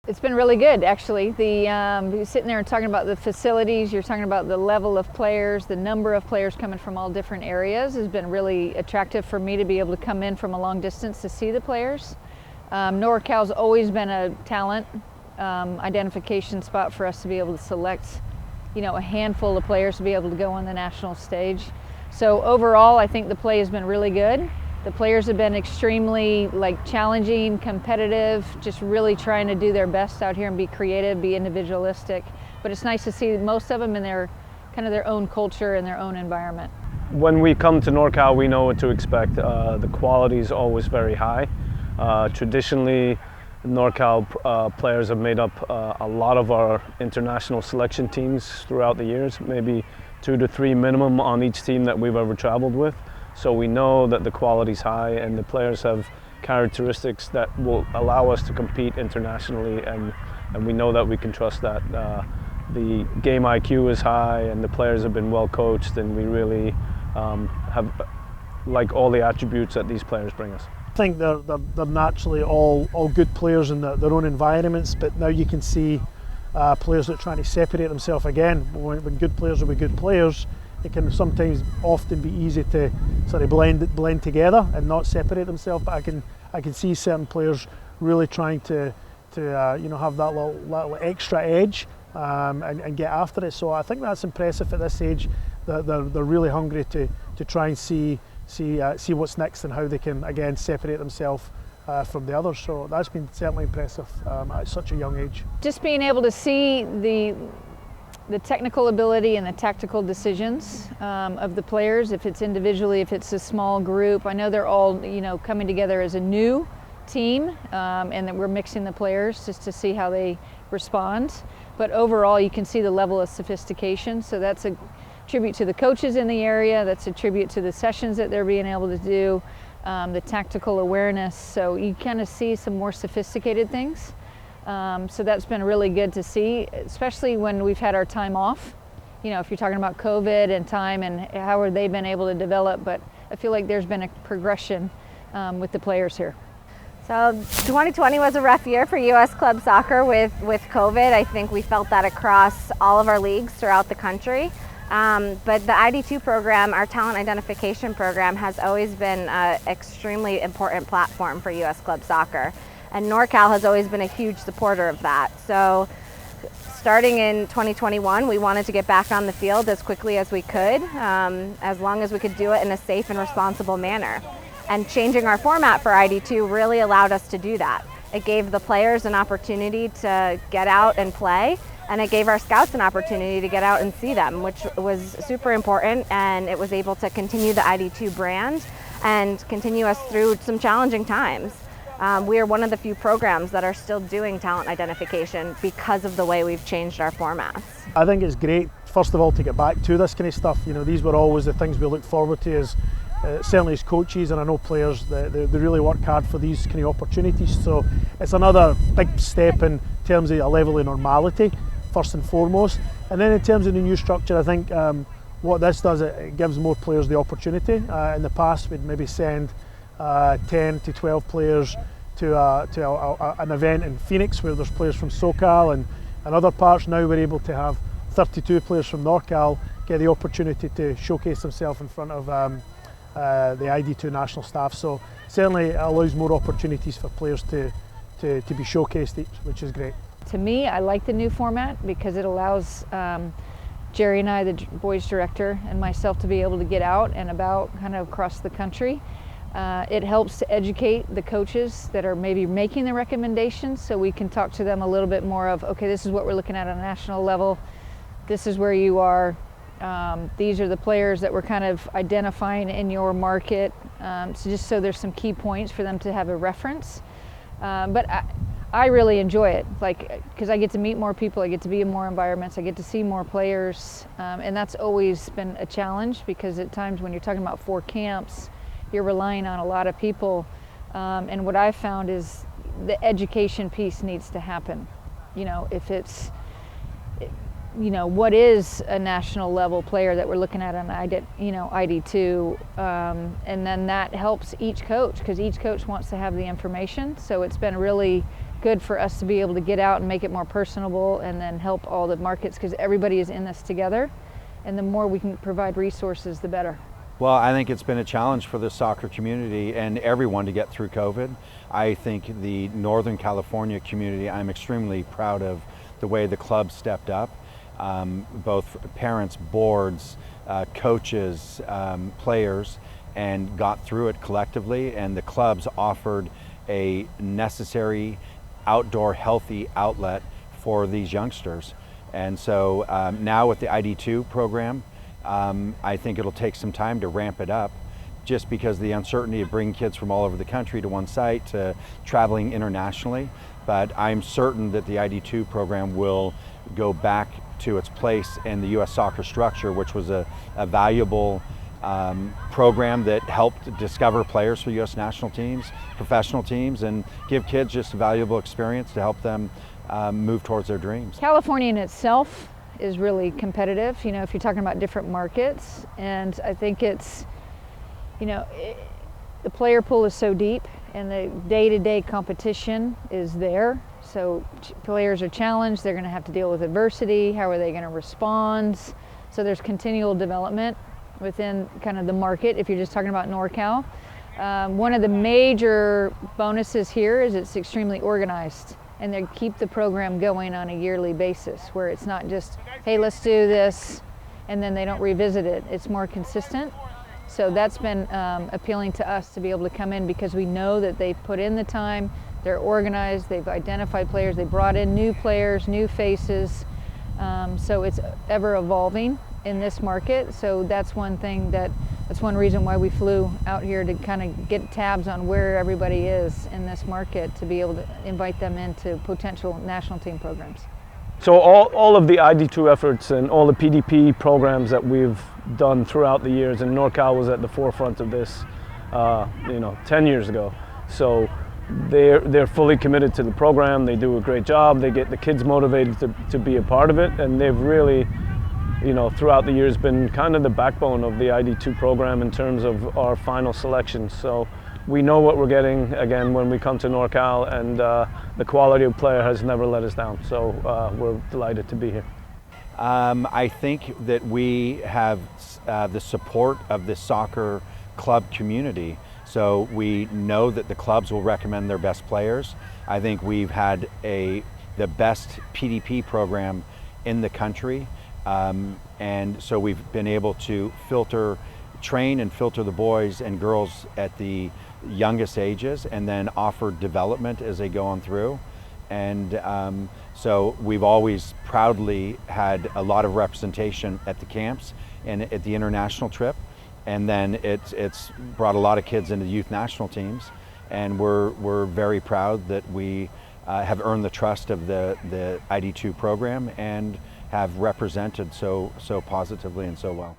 It's been really good, actually. Sitting there and talking about the facilities, you're talking about the level of players, the number of players coming from all different areas has been really attractive for me to be able to come in from a long distance to see the players. NorCal's always been a talent identification spot for us to be able to select, a handful of players to be able to go on the national stage. So overall, I think the play has been really good. The players have been extremely challenging, competitive, just really trying to do their best out here and be creative, be individualistic. But it's nice to see most of them in their own culture and their own environment. When we come to NorCal, we know what to expect. The quality is always very high. Traditionally, NorCal players have made up a lot of our international selection teams throughout the years, maybe 2 to 3 minimum on each team that we've ever traveled with. So we know that the quality is high and the players have characteristics that will allow us to compete internationally, and we know that we can trust that. The game IQ is high and the players have been well coached, and we really have all the attributes that these players bring us. I think they're naturally all good players in their own environments, but now you can see players that are trying to separate themselves again. When good players are with good players, it can sometimes often be easy to sort of blend together and not separate themselves. But I can see certain players really trying to have that little extra edge and get after it. So I think that's impressive at this age. They're really hungry to try and see what's next and how they can again separate themselves from the others. So that's been certainly impressive at such a young age. Just being able to see the technical ability and the tactical decisions of the players, if it's individually, if it's a small group. I know they're all coming together as a new team, and that we're mixing the players just to see how they respond. But overall, you can see the level of sophistication. So that's a tribute to the coaches in the area. That's a tribute to the sessions that they're being able to do, the tactical awareness. So you kind of see some more sophisticated things. So that's been really good to see, especially when we've had our time off. If you're talking about COVID and time and how have they been able to develop, but I feel like there's been a progression with the players here. So 2020 was a rough year for U.S. club soccer with COVID. I think we felt that across all of our leagues throughout the country. But the id2 program, our talent identification program, has always been an extremely important platform for U.S. club soccer. And NorCal has always been a huge supporter of that. So starting in 2021, we wanted to get back on the field as quickly as we could, as long as we could do it in a safe and responsible manner. And changing our format for id2 really allowed us to do that. It gave the players an opportunity to get out and play, and it gave our scouts an opportunity to get out and see them, which was super important, and it was able to continue the id2 brand and continue us through some challenging times. We are one of the few programs that are still doing talent identification because of the way we've changed our formats. I think it's great, first of all, to get back to this kind of stuff. These were always the things we look forward to as certainly as coaches, and I know players, they really work hard for these kind of opportunities. So it's another big step in terms of a level of normality, first and foremost. And then in terms of the new structure, I think what this does, it gives more players the opportunity. In the past, we'd maybe send 10 to 12 players to an event in Phoenix where there's players from SoCal and other parts. Now we're able to have 32 players from NorCal get the opportunity to showcase themselves in front of the id2 national staff. So certainly it allows more opportunities for players to be showcased, which is great. To me, I like the new format because it allows Gerry and I, the boys director, and myself to be able to get out and about kind of across the country. It helps to educate the coaches that are maybe making the recommendations, so we can talk to them a little bit more of, okay, this is what we're looking at on a national level, this is where you are, these are the players that we're kind of identifying in your market, so just so there's some key points for them to have a reference. But I really enjoy it, because I get to meet more people, I get to be in more environments, I get to see more players, and that's always been a challenge, because at times when you're talking about 4 camps, you're relying on a lot of people, and what I've found is the education piece needs to happen. If it's, what is a national level player that we're looking at on id2, and then that helps each coach, because each coach wants to have the information. So it's been really good for us to be able to get out and make it more personable and then help all the markets, because everybody is in this together, and the more we can provide resources, the better. Well, I think it's been a challenge for the soccer community and everyone to get through COVID. I think the Northern California community, I'm extremely proud of the way the club stepped up. Both parents, boards, coaches, players, and got through it collectively, and the clubs offered a necessary outdoor healthy outlet for these youngsters. And so now with the id2 program, I think it'll take some time to ramp it up, just because the uncertainty of bringing kids from all over the country to one site, to traveling internationally. But I'm certain that the id2 program will go back to its place in the U.S. soccer structure, which was a valuable program that helped discover players for U.S. national teams, professional teams, and give kids just a valuable experience to help them move towards their dreams. California in itself is really competitive, you know, if you're talking about different markets, and I think it's, you know, the player pool is so deep and the day-to-day competition is there. So players are challenged, they're going to have to deal with adversity, how are they going to respond? So there's continual development within kind of the market if you're just talking about NorCal. One of the major bonuses here is it's extremely organized, and they keep the program going on a yearly basis, where it's not just, hey, let's do this, and then they don't revisit it. It's more consistent. So that's been appealing to us to be able to come in, because we know that they've put in the time, they're organized, they've identified players, they brought in new players, new faces. So it's ever evolving in this market. So that's one thing that's one reason why we flew out here, to kind of get tabs on where everybody is in this market, to be able to invite them into potential national team programs. So all of the id2 efforts and all the PDP programs that we've done throughout the years, and NorCal was at the forefront of this, 10 years ago. So they're fully committed to the program. They do a great job. They get the kids motivated to be a part of it, and they've really, throughout the years been kind of the backbone of the id2 program in terms of our final selection. So we know what we're getting again when we come to NorCal, and the quality of player has never let us down. So we're delighted to be here. I think that we have the support of the soccer club community. So we know that the clubs will recommend their best players. I think we've had the best PDP program in the country. And so we've been able to train and filter the boys and girls at the youngest ages, and then offer development as they go on through. And so we've always proudly had a lot of representation at the camps and at the international trip. And then it's brought a lot of kids into youth national teams. And we're very proud that we have earned the trust of the id2 program and have represented so positively and so well.